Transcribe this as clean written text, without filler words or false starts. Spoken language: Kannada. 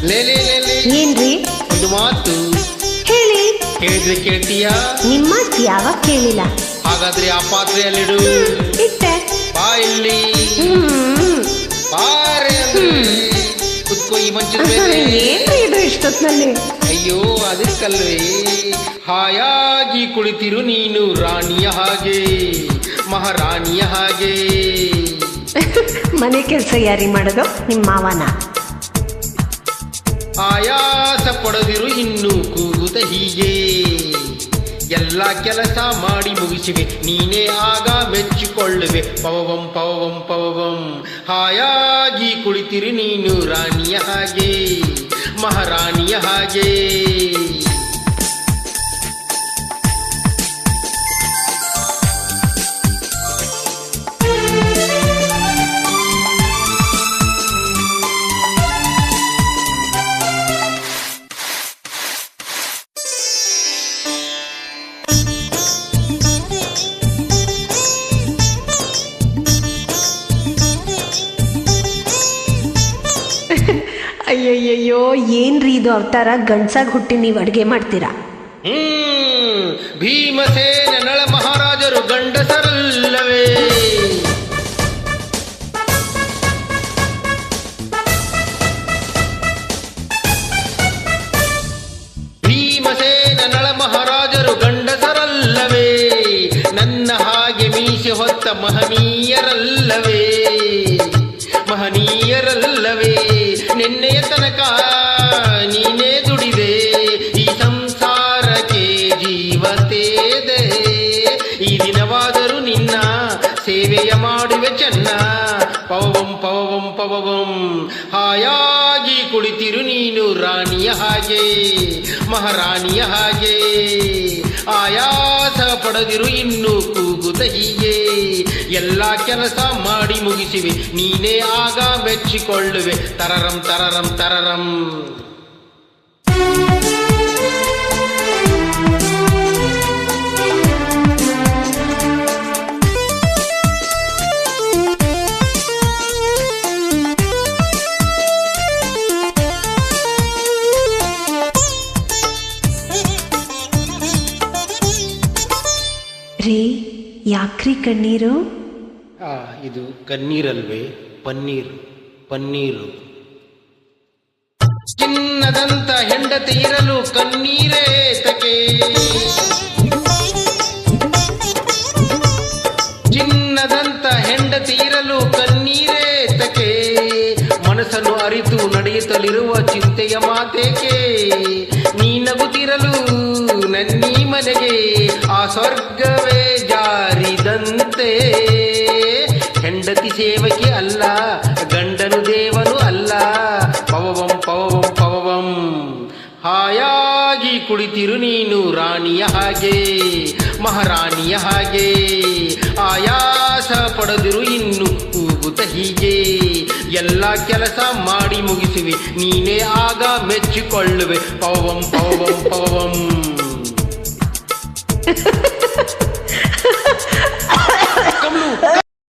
ಲೇ ಲೇ ಲೇ ಲೇ ಏನ್ರಿ? ಒಂದು ಮಾತು ಹೇಳಿ. ಹೇಳಿದ್ರೆ ಕೇಳ್ತೀಯಾ? ನಿಮ್ಮ ಮಾತು ಯಾವಾಗ ಕೇಳಿಲ್ಲ. ಹಾಗಾದ್ರೆ ಆ ಪಾತ್ರೆಯಲ್ಲಿಡು. ಇಟ್ಟೆ. ಬಾ ಇಲ್ಲಿ. ಬಾರೆ ಅಂದ್ರೆ ಕುತ್ಕೋ ಈ ಮಂಚದ ಮೇಲೆ. ಏನ್ರಿ ಇದು ಇಷ್ಟೊತ್ತಿನಲ್ಲಿ? ಅಯ್ಯೋ ಅದಕ್ಕಲ್ವೇ, ಹಾಯಾಗಿ ಕುಳಿತಿರು ನೀನು ರಾಣಿಯ ಹಾಗೆ, ಮಹಾರಾಣಿಯ ಹಾಗೆ. ಮನೆ ಕೆಲಸ ಯಾರಿ ಮಾಡೋದು? ನಿಮ್ಮ ಮಾವನ. ಆಯಾಸ ಪಡೆದಿರು ಇನ್ನು ಕೂಗುತ್ತ ಹೀಗೆ, ಎಲ್ಲ ಕೆಲಸ ಮಾಡಿ ಮುಗಿಸಿವೆ ನೀನೇ ಆಗ ಮೆಚ್ಚಿಕೊಳ್ಳುವೆ. ಪವವಂ ಪವವಂ ಪವವಂ. ಹಾಯಾಗಿ ಕುಳಿತಿರು ನೀನು ರಾಣಿಯ ಹಾಗೆ, ಮಹಾರಾಣಿಯ ಹಾಗೆ. ಅಯ್ಯಯ್ಯಯ್ಯೋ, ಏನ್ರಿ ಇದು ಅವತಾರ? ಗಂಡ್ಸಾಗಿ ಹುಟ್ಟಿ ನೀವು ಅಡುಗೆ ಮಾಡ್ತೀರಾ? ಭೀಮಸೇನ ನಳ ಮಹಾರಾಜರು ಗಂಡಸರಲ್ಲವೇ? ಭೀಮಸೇನ ನಳ ಮಹಾರಾಜರು ಗಂಡಸರಲ್ಲವೇ? ನನ್ನ ಹಾಗೆ ಮೀಸೆ ಹೊತ್ತ ಮಹನೀಯರಲ್ಲವೇ? ಮಹನೀಯರಲ್ಲವೇ? ನಿನ್ನೆಯ ತನಕ ನೀನೇ ದುಡಿದೆ, ಈ ಸಂಸಾರಕ್ಕೆ ಜೀವತೇದೆ. ಈ ದಿನವಾದರೂ ನಿನ್ನ ಸೇವೆಯ ಮಾಡುವೆ ಚೆನ್ನ. ಪವವಂ ಪವವಂ ಪವವಂ. ಹಾಯಾಗಿ ಕುಳಿತಿರು ನೀನು ರಾಣಿಯ ಹಾಗೆ, ಮಹಾರಾಣಿಯ ಹಾಗೆ. ಆಯಾಸ ಪಡೆದಿರು ಇನ್ನು ಕೂಗುತ್ತ ಹೀಗೆ, ಎಲ್ಲ ಕೆಲಸ ಮಾಡಿ ಮುಗಿಸಿವೆ ನೀನೇ ಆಗ ಮೆಚ್ಚಿಕೊಳ್ಳುವೆ. ತರರಂ ತರರಂ ತರರಂ. ರೀ, ಯಾಕ್ರಿ ಕಣ್ಣೀರು? ಇದು ಕಣ್ಣೀರಲ್ವೇ, ಪನ್ನೀರು ಪನ್ನೀರು. ಚಿನ್ನದಂತ ಹೆಂಡತಿ ಇರಲು ಕಣ್ಣೀರೇ ತಕೆ, ಚಿನ್ನದಂತ ಹೆಂಡತಿ ಇರಲು ಕಣ್ಣೀರೇ ತಕೆ. ಮನಸ್ಸನ್ನು ಅರಿತು ನಡೆಯುತ್ತಲಿರುವ ಚಿಂತೆಯ ಮಾತೇಕೆ? ನೀ ನಗುತ್ತಿರಲು ನನ್ನೀ ಮನೆಗೆ ಆ ಸ್ವರ್ಗವೇ ಜಾರಿದಂತೆ. ಹೆಂಡತಿ ಸೇವಕಿ ಅಲ್ಲ, ಗಂಡನು ದೇವನು ಅಲ್ಲ. ಪವವಂ ಪವವಂ ಪವವಂ. ಹಾಯಾಗಿ ಕುಳಿತಿರು ನೀನು ರಾಣಿಯ ಹಾಗೆ, ಮಹಾರಾಣಿಯ ಹಾಗೆ. ಆಯಾಸ ಪಡೆದಿರು ಇನ್ನು ಕೂಗುತ್ತ ಹೀಗೆ, ಎಲ್ಲ ಕೆಲಸ ಮಾಡಿ ಮುಗಿಸುವೆ ನೀನೇ ಆಗ ಮೆಚ್ಚಿಕೊಳ್ಳುವೆ. ಪವವಂ ಪವವಂ ಪವವಂ.